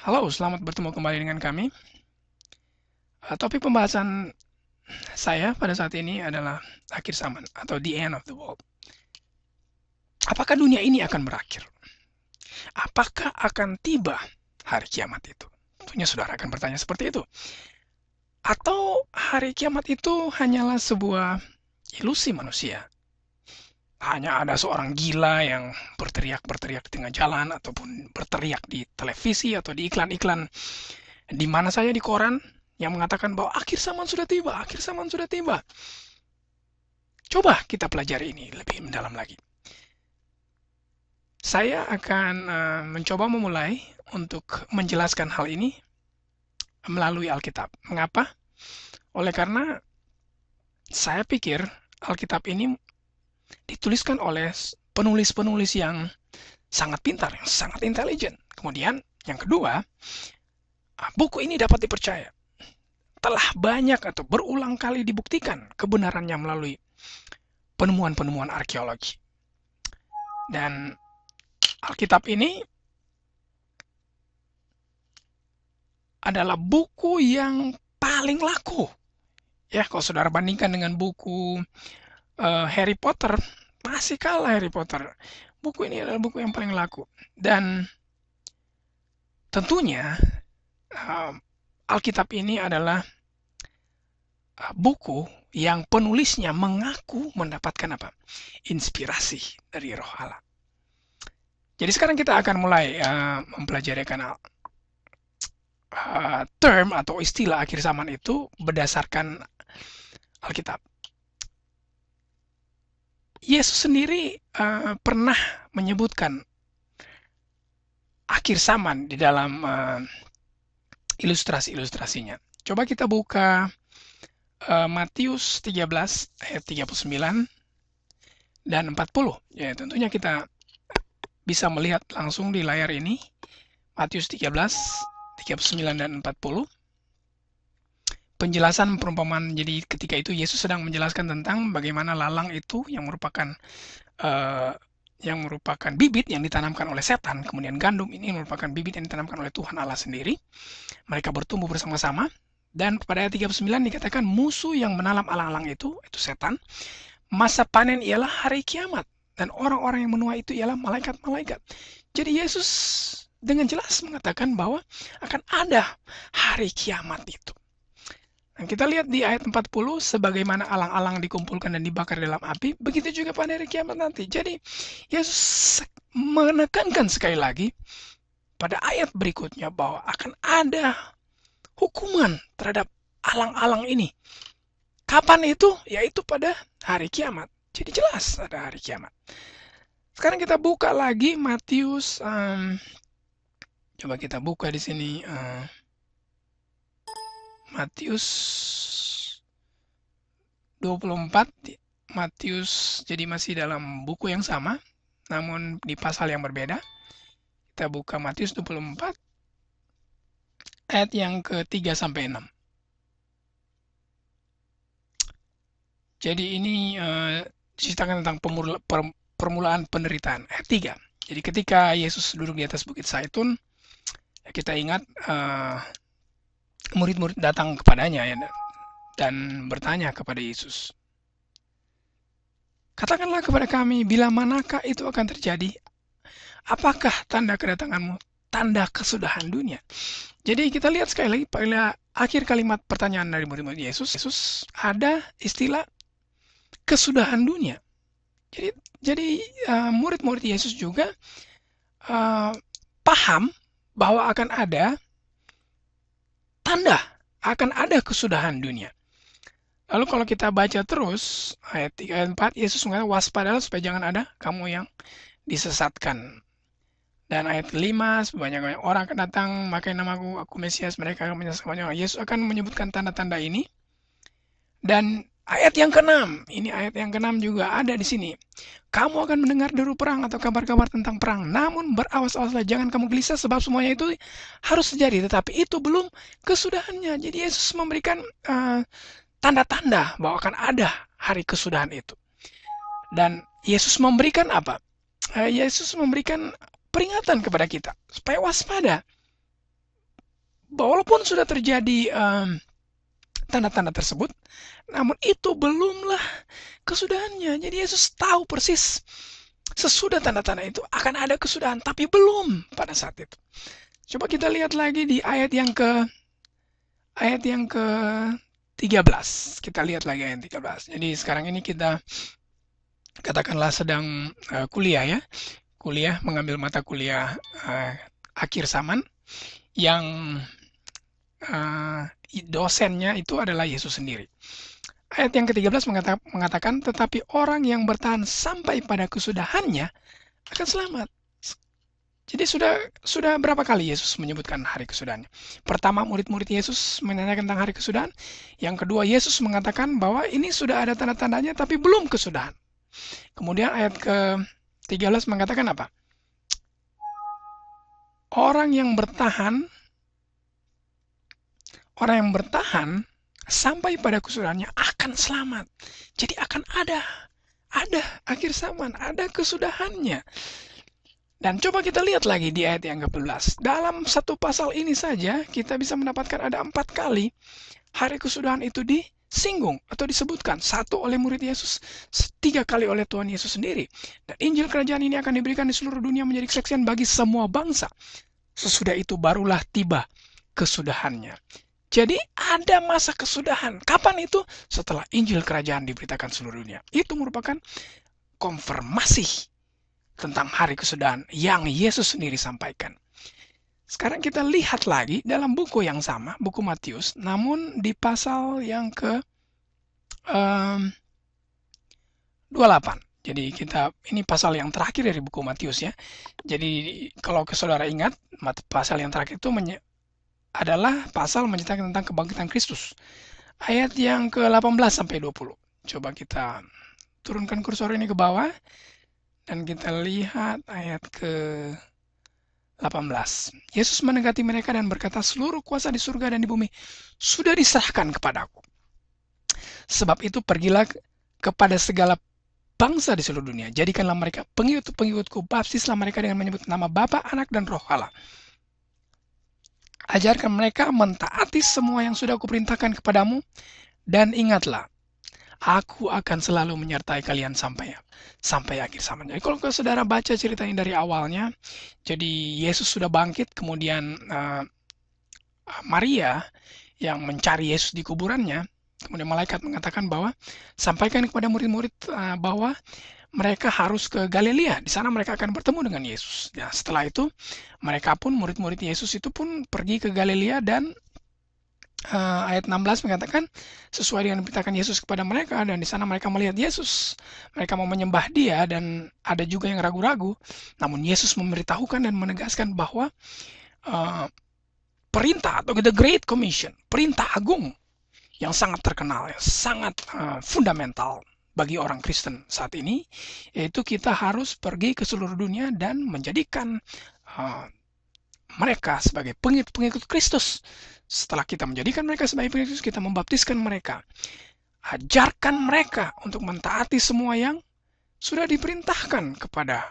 Halo, selamat bertemu kembali dengan kami. Topik pembahasan saya pada saat ini adalah akhir zaman atau the end of the world. Apakah dunia ini akan berakhir? Apakah akan tiba hari kiamat itu? Tentunya saudara akan bertanya seperti itu. Atau hari kiamat itu hanyalah sebuah ilusi manusia? Hanya ada seorang gila yang berteriak-berteriak di tengah jalan ataupun berteriak di televisi atau di iklan-iklan di mana saja di koran yang mengatakan bahwa akhir zaman sudah tiba, akhir zaman sudah tiba. Coba kita pelajari ini lebih mendalam lagi. Saya akan mencoba memulai untuk menjelaskan hal ini melalui Alkitab. Mengapa? Oleh karena saya pikir Alkitab ini dituliskan oleh penulis-penulis yang sangat pintar, yang sangat intelijen. Kemudian yang kedua, buku ini dapat dipercaya. Telah banyak atau berulang kali dibuktikan kebenarannya melalui penemuan-penemuan arkeologi. Dan Alkitab ini adalah buku yang paling laku. Ya, kalau saudara bandingkan dengan buku Harry Potter, masih kalah Harry Potter. Buku ini adalah buku yang paling laku. Dan tentunya uh, Alkitab ini adalah buku yang penulisnya mengaku mendapatkan apa? Inspirasi dari Roh Allah. Jadi sekarang kita akan mulai mempelajari term atau istilah akhir zaman itu berdasarkan Alkitab. Yesus sendiri pernah menyebutkan akhir zaman di dalam ilustrasi-ilustrasinya. Coba kita buka Matius 13 ayat 39 dan 40. Ya, tentunya kita bisa melihat langsung di layar ini. Matius 13, 39 dan 40. Penjelasan perumpamaan. Jadi ketika itu Yesus sedang menjelaskan tentang bagaimana lalang itu yang merupakan bibit yang ditanamkan oleh setan, kemudian gandum ini merupakan bibit yang ditanamkan oleh Tuhan Allah sendiri. Mereka bertumbuh bersama-sama, dan pada ayat 39 dikatakan musuh yang menanam alang-alang itu setan, masa panen ialah hari kiamat, dan orang-orang yang menuai itu ialah malaikat-malaikat. Jadi Yesus dengan jelas mengatakan bahwa akan ada hari kiamat itu. Dan kita lihat di ayat 40, sebagaimana alang-alang dikumpulkan dan dibakar dalam api, begitu juga pada hari kiamat nanti. Jadi, Yesus menekankan sekali lagi pada ayat berikutnya bahwa akan ada hukuman terhadap alang-alang ini. Kapan itu? Yaitu pada hari kiamat. Jadi jelas ada hari kiamat. Sekarang kita buka lagi Matius. Coba kita buka di sini. Matius 24, Matius, jadi masih dalam buku yang sama, namun di pasal yang berbeda. Kita buka Matius 24, ayat yang ke-3 sampai 6. Jadi ini diceritakan tentang permulaan penderitaan. Ayat 3. Jadi ketika Yesus duduk di atas Bukit Zaitun, kita ingat murid-murid datang kepadanya ya, dan bertanya kepada Yesus, katakanlah kepada kami, bila manakah itu akan terjadi? Apakah tanda kedatanganmu? Tanda kesudahan dunia. Jadi kita lihat sekali lagi pada akhir kalimat pertanyaan dari murid-murid Yesus ada istilah kesudahan dunia. Jadi murid-murid Yesus juga paham bahwa akan ada tanda, akan ada kesudahan dunia. Lalu kalau kita baca terus ayat 3 ayat 4, Yesus mengatakan waspadalah supaya jangan ada kamu yang disesatkan. Dan ayat 5, sebanyak orang akan datang memakai namaku, aku Mesias, mereka akan menyesatkan banyak orang. Yesus akan menyebutkan tanda-tanda ini. Dan ayat yang ke-6, ini ayat yang ke-6 juga ada di sini. Kamu akan mendengar deru perang atau kabar-kabar tentang perang. Namun berawas-awaslah, jangan kamu gelisah sebab semuanya itu harus terjadi. Tetapi itu belum kesudahannya. Jadi Yesus memberikan tanda-tanda bahwa akan ada hari kesudahan itu. Dan Yesus memberikan apa? Yesus memberikan peringatan kepada kita supaya waspada. walaupun sudah terjadi tanda-tanda tersebut, namun itu belumlah kesudahannya. Jadi Yesus tahu persis sesudah tanda-tanda itu akan ada kesudahan, tapi belum pada saat itu. Coba kita lihat lagi di ayat yang ke-13. Kita lihat lagi ayat 13. Jadi sekarang ini kita katakanlah sedang kuliah ya. Kuliah, mengambil mata kuliah akhir zaman yang dosennya itu adalah Yesus sendiri. Ayat yang ke-13 mengatakan, tetapi orang yang bertahan sampai pada kesudahannya akan selamat. Jadi sudah berapa kali Yesus menyebutkan hari kesudahannya? Pertama, murid-murid Yesus menanyakan tentang hari kesudahan. Yang kedua, Yesus mengatakan bahwa ini sudah ada tanda-tandanya tapi belum kesudahan. Kemudian ayat ke-13 mengatakan apa? Orang yang bertahan sampai pada kesudahannya akan selamat. Jadi akan ada akhir zaman, ada kesudahannya. Dan coba kita lihat lagi di ayat yang ke-11. Dalam satu pasal ini saja kita bisa mendapatkan ada 4 kali hari kesudahan itu disinggung atau disebutkan. 1 oleh murid Yesus, 3 kali oleh Tuhan Yesus sendiri. Dan Injil Kerajaan ini akan diberikan di seluruh dunia menjadi kesaksian bagi semua bangsa. Sesudah itu barulah tiba kesudahannya. Jadi ada masa kesudahan. Kapan itu? Setelah Injil Kerajaan diberitakan seluruh dunia. Itu merupakan konfirmasi tentang hari kesudahan yang Yesus sendiri sampaikan. Sekarang kita lihat lagi dalam buku yang sama, buku Matius, namun di pasal yang ke-28. Jadi ini pasal yang terakhir dari buku Matius ya. Jadi kalau saudara ingat, pasal yang terakhir itu adalah pasal menceritakan tentang kebangkitan Kristus. Ayat yang ke-18 sampai 20. Coba kita turunkan kursor ini ke bawah. Dan kita lihat ayat ke-18. Yesus mendekati mereka dan berkata, seluruh kuasa di surga dan di bumi sudah diserahkan kepadaku. Sebab itu pergilah kepada segala bangsa di seluruh dunia. Jadikanlah mereka pengikut-pengikutku, baptislah mereka dengan menyebut nama Bapa, Anak, dan Roh Allah. Ajarkan mereka mentaati semua yang sudah kuperintahkan kepadamu, dan ingatlah, aku akan selalu menyertai kalian sampai akhir zaman. Jadi kalau saudara baca cerita ini dari awalnya, jadi Yesus sudah bangkit, kemudian Maria yang mencari Yesus di kuburannya, kemudian malaikat mengatakan bahwa sampaikan kepada murid-murid bahwa mereka harus ke Galilea. Di sana mereka akan bertemu dengan Yesus. Ya, setelah itu mereka pun murid-murid Yesus itu pun pergi ke Galilea dan ayat 16 mengatakan sesuai dengan diberitakan Yesus kepada mereka, dan di sana mereka melihat Yesus, mereka mau menyembah Dia, dan ada juga yang ragu-ragu. Namun Yesus memberitahukan dan menegaskan bahwa perintah atau the Great Commission, perintah agung yang sangat terkenal, sangat fundamental bagi orang Kristen saat ini, yaitu kita harus pergi ke seluruh dunia dan menjadikan mereka sebagai pengikut Kristus. Setelah kita menjadikan mereka sebagai pengikut Kristus, kita membaptiskan mereka. Ajarkan mereka untuk mentaati semua yang sudah diperintahkan kepada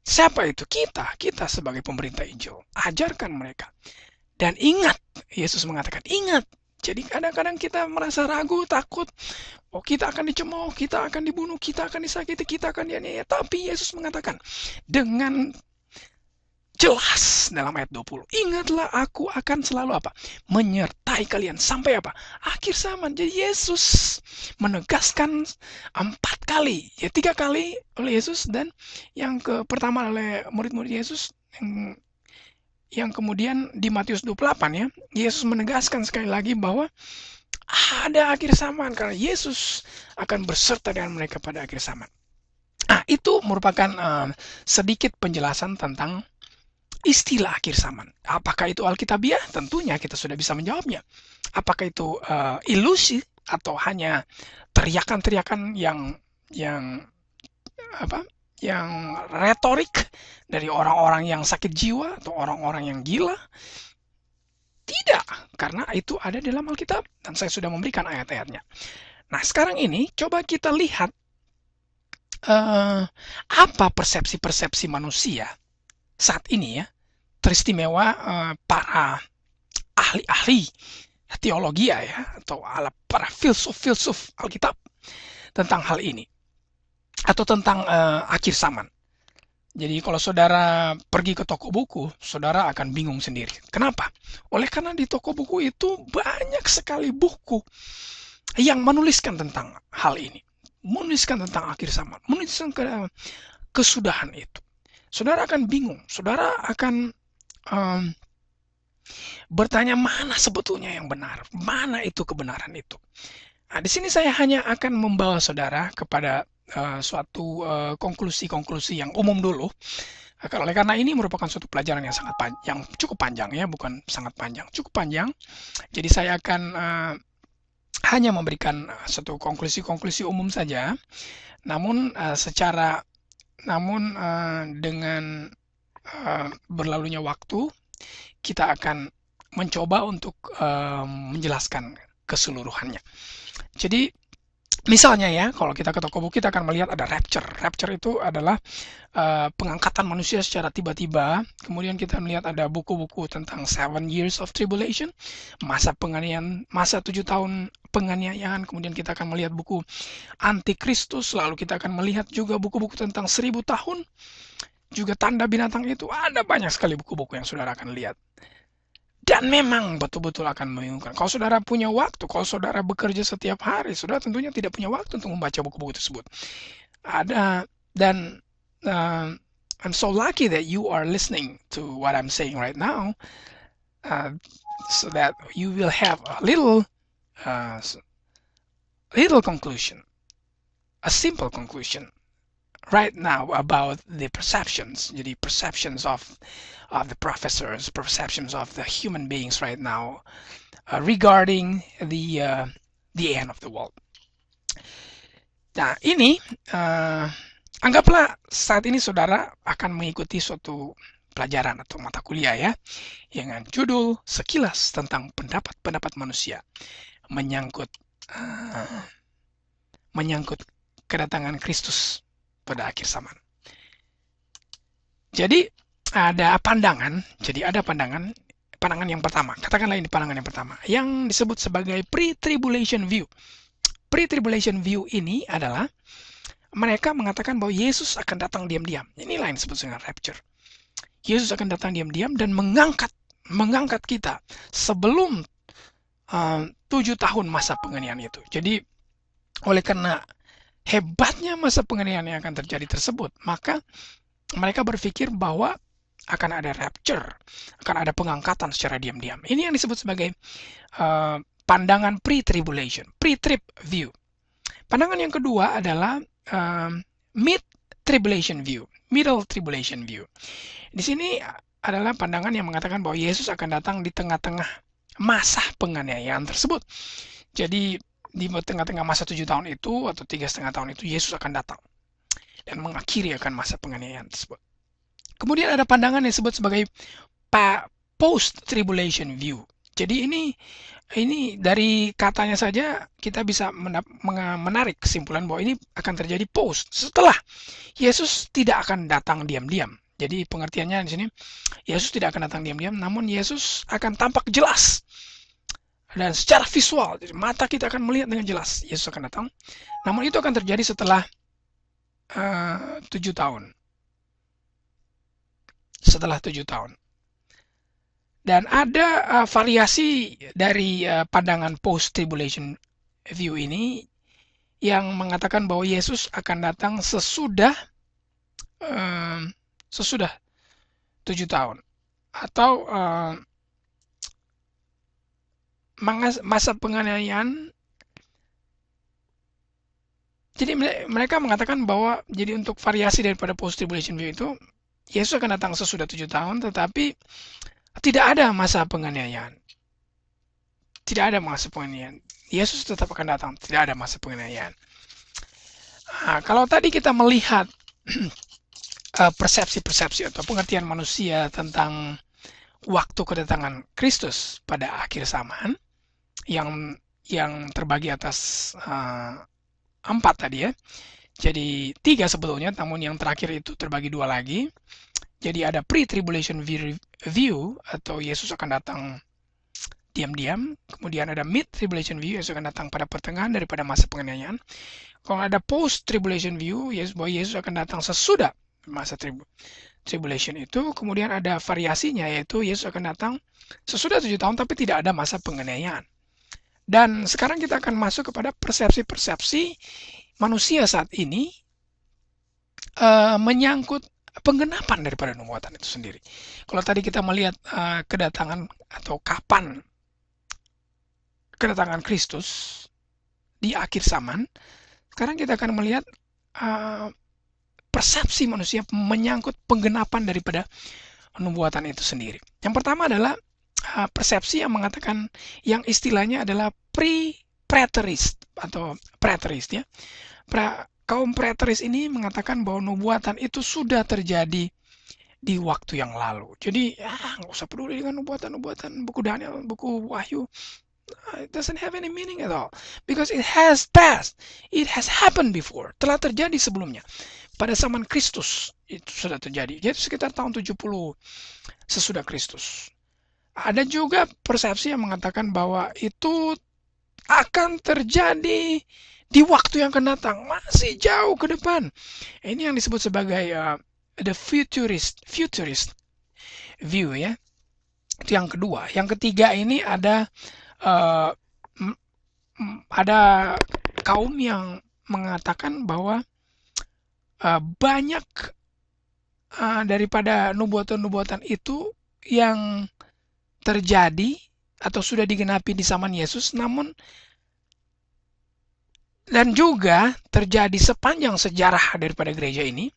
siapa itu? Kita sebagai pemerintah Injil. Ajarkan mereka. Dan ingat, Yesus mengatakan, ingat. Jadi kadang-kadang kita merasa ragu, takut. Oh, kita akan dicemooh, kita akan dibunuh, kita akan disakiti, kita akan dianiaya. Tapi Yesus mengatakan dengan jelas dalam ayat 20. Ingatlah, aku akan selalu apa? Menyertai kalian sampai apa? Akhir zaman. Jadi Yesus menegaskan 4 kali. Ya 3 kali oleh Yesus, dan yang pertama oleh murid-murid Yesus, yang kemudian di Matius 28 ya. Yesus menegaskan sekali lagi bahwa ada akhir zaman karena Yesus akan berserta dengan mereka pada akhir zaman. Nah, itu merupakan sedikit penjelasan tentang istilah akhir zaman. Apakah itu alkitabiah? Tentunya kita sudah bisa menjawabnya. Apakah itu ilusi atau hanya teriakan-teriakan yang retorik dari orang-orang yang sakit jiwa atau orang-orang yang gila? Tidak, karena itu ada dalam Alkitab dan saya sudah memberikan ayat-ayatnya. Nah, sekarang ini coba kita lihat apa persepsi-persepsi manusia saat ini ya, teristimewa para ahli-ahli teologi ya, atau para filsuf Alkitab tentang hal ini, atau tentang akhir zaman. Jadi kalau saudara pergi ke toko buku, saudara akan bingung sendiri. Kenapa? Oleh karena di toko buku itu banyak sekali buku yang menuliskan tentang hal ini. Menuliskan tentang akhir zaman. Menuliskan kesudahan itu. Saudara akan bingung. Saudara akan bertanya mana sebetulnya yang benar. Mana itu kebenaran itu. Nah, di sini saya hanya akan membawa saudara kepada suatu konklusi-konklusi yang umum dulu. Oleh karena ini merupakan suatu pelajaran yang cukup panjang ya, bukan sangat panjang, cukup panjang. Jadi saya akan hanya memberikan suatu konklusi-konklusi umum saja. Namun dengan berlalunya waktu, kita akan mencoba untuk menjelaskan keseluruhannya. Jadi misalnya ya, kalau kita ke toko buku kita akan melihat ada rapture. Rapture itu adalah pengangkatan manusia secara tiba-tiba. Kemudian kita melihat ada buku-buku tentang 7 years of tribulation, masa penganiayaan, masa 7 tahun penganiayaan. Kemudian kita akan melihat buku Antikristus. Lalu kita akan melihat juga buku-buku tentang 1000 tahun. Juga tanda binatang itu. Ada banyak sekali buku-buku yang saudara akan lihat. Dan memang betul-betul akan membingungkan. Kalau saudara punya waktu, kalau saudara bekerja setiap hari, saudara tentunya tidak punya waktu untuk membaca buku-buku tersebut. I'm so lucky that you are listening to what I'm saying right now, so that you will have a little conclusion, a simple conclusion right now about the perceptions. Jadi perceptions of the professors, perceptions of the human beings right now regarding the end of the world. Nah, ini anggaplah saat ini saudara akan mengikuti suatu pelajaran atau mata kuliah ya, dengan judul sekilas tentang pendapat manusia menyangkut kedatangan Kristus pada akhir zaman. Jadi ada pandangan yang pertama, katakanlah ini pandangan yang pertama, yang disebut sebagai pre-tribulation view. Pre-tribulation view ini adalah mereka mengatakan bahwa Yesus akan datang diam-diam. Inilah yang disebut dengan rapture. Yesus akan datang diam-diam dan mengangkat kita sebelum 7 tahun masa penganiayaan itu. Jadi oleh karena hebatnya masa penganiayaan yang akan terjadi tersebut, maka mereka berpikir bahwa akan ada rapture, akan ada pengangkatan secara diam-diam. Ini yang disebut sebagai pandangan pre-tribulation, pre-trib view. Pandangan yang kedua adalah mid-tribulation view, middle tribulation view. Di sini adalah pandangan yang mengatakan bahwa Yesus akan datang di tengah-tengah masa penganiayaan tersebut. Jadi di tengah-tengah masa 7 tahun itu atau 3,5 tahun itu Yesus akan datang dan mengakhiri akan masa penganiayaan tersebut. Kemudian ada pandangan yang disebut sebagai post-tribulation view. Jadi ini dari katanya saja kita bisa menarik kesimpulan bahwa ini akan terjadi post, setelah Yesus tidak akan datang diam-diam. Jadi pengertiannya di sini, Yesus tidak akan datang diam-diam, namun Yesus akan tampak jelas. Dan secara visual, jadi mata kita akan melihat dengan jelas Yesus akan datang. Namun itu akan terjadi setelah 7 tahun. Setelah 7 tahun. Dan ada variasi dari pandangan post-tribulation view ini yang mengatakan bahwa Yesus akan datang sesudah 7 tahun. Atau masa penganiayaan. Jadi mereka mengatakan bahwa jadi untuk variasi daripada post-tribulation view itu, Yesus akan datang sesudah 7 tahun, tetapi tidak ada masa penganiayaan. Tidak ada masa penganiayaan. Yesus tetap akan datang, tidak ada masa penganiayaan. Nah, kalau tadi kita melihat persepsi-persepsi atau pengertian manusia tentang waktu kedatangan Kristus pada akhir zaman, yang terbagi atas 4 tadi ya. Jadi 3 sebetulnya, namun yang terakhir itu terbagi 2 lagi. Jadi ada pre-tribulation view atau Yesus akan datang diam-diam. Kemudian ada mid-tribulation view, Yesus akan datang pada pertengahan daripada masa penganiayaan. Kalau ada post-tribulation view, bahwa Yesus akan datang sesudah masa tribulation itu. Kemudian ada variasinya, yaitu Yesus akan datang sesudah 7 tahun tapi tidak ada masa penganiayaan. Dan sekarang kita akan masuk kepada persepsi-persepsi manusia saat ini menyangkut penggenapan daripada nubuatan itu sendiri. Kalau tadi kita melihat kedatangan atau kapan kedatangan Kristus di akhir zaman, sekarang kita akan melihat persepsi manusia menyangkut penggenapan daripada nubuatan itu sendiri. Yang pertama adalah persepsi yang mengatakan, yang istilahnya adalah pre-preterist atau preterist ya. Kaum preteris ini mengatakan bahwa nubuatan itu sudah terjadi di waktu yang lalu. Jadi nggak usah peduli dengan nubuatan-nubuatan buku Daniel, buku Wahyu. It doesn't have any meaning at all because it has passed. It has happened before. Telah terjadi sebelumnya. Pada zaman Kristus itu sudah terjadi. Jadi sekitar tahun 70 sesudah Kristus. Ada juga persepsi yang mengatakan bahwa itu akan terjadi di waktu yang akan datang, masih jauh ke depan. Ini yang disebut sebagai the futurist view ya. Itu yang kedua. Yang ketiga ini ada kaum yang mengatakan bahwa banyak daripada nubuatan-nubuatan itu yang terjadi atau sudah digenapi di zaman Yesus, namun dan juga terjadi sepanjang sejarah daripada gereja ini.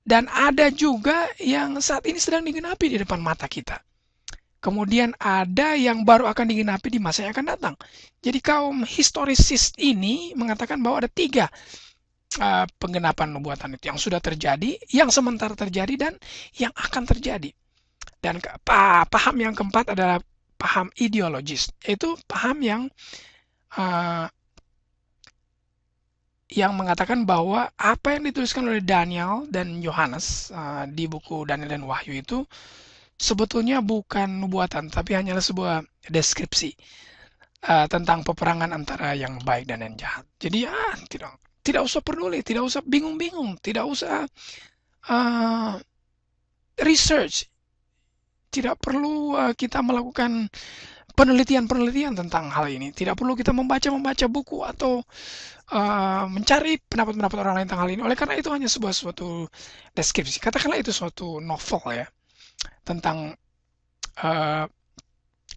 Dan ada juga yang saat ini sedang digenapi di depan mata kita. Kemudian ada yang baru akan digenapi di masa yang akan datang. Jadi kaum historisis ini mengatakan bahwa ada 3 penggenapan nubuatan itu yang sudah terjadi, yang sementara terjadi, dan yang akan terjadi. Dan paham yang keempat adalah paham ideologis, yaitu paham yang mengatakan bahwa apa yang dituliskan oleh Daniel dan Yohanes di buku Daniel dan Wahyu itu sebetulnya bukan nubuatan, tapi hanyalah sebuah deskripsi tentang peperangan antara yang baik dan yang jahat. Jadi tidak usah peduli, tidak usah bingung-bingung, tidak usah research, tidak perlu kita melakukan penelitian-penelitian tentang hal ini. Tidak perlu kita membaca buku atau mencari pendapat-pendapat orang lain tentang hal ini. Oleh karena itu hanya suatu deskripsi. Katakanlah itu suatu novel ya, tentang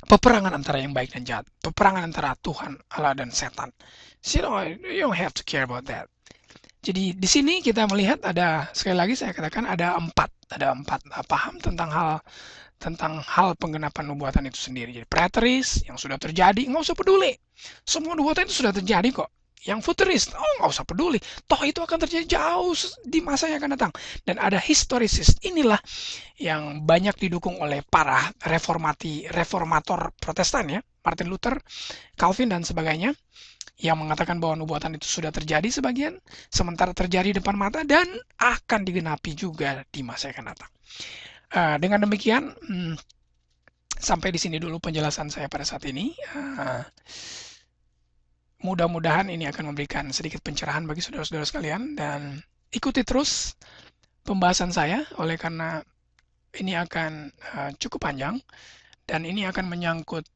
peperangan antara yang baik dan jahat, peperangan antara Tuhan, Allah, dan setan. You don't have to care about that. Jadi di sini kita melihat sekali lagi saya katakan ada empat paham tentang hal penggenapan nubuatan itu sendiri. Jadi preterist yang sudah terjadi, nggak usah peduli. Semua nubuatan itu sudah terjadi kok. Yang futurist, nggak usah peduli. Toh itu akan terjadi jauh di masa yang akan datang. Dan ada historisis. Inilah yang banyak didukung oleh para reformator Protestan ya, Martin Luther, Calvin dan sebagainya, yang mengatakan bahwa nubuatan itu sudah terjadi sebagian, sementara terjadi depan mata dan akan digenapi juga di masa yang akan datang. Dengan demikian, sampai di sini dulu penjelasan saya pada saat ini. Mudah-mudahan ini akan memberikan sedikit pencerahan bagi saudara-saudara sekalian, dan ikuti terus pembahasan saya oleh karena ini akan cukup panjang dan ini akan menyangkut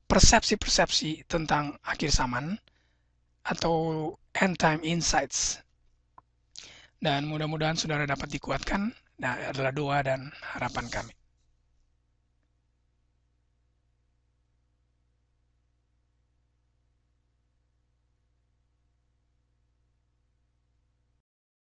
persepsi-persepsi tentang akhir zaman atau end time insights. Dan mudah-mudahan saudara dapat dikuatkan. Nah, adalah doa dan harapan kami.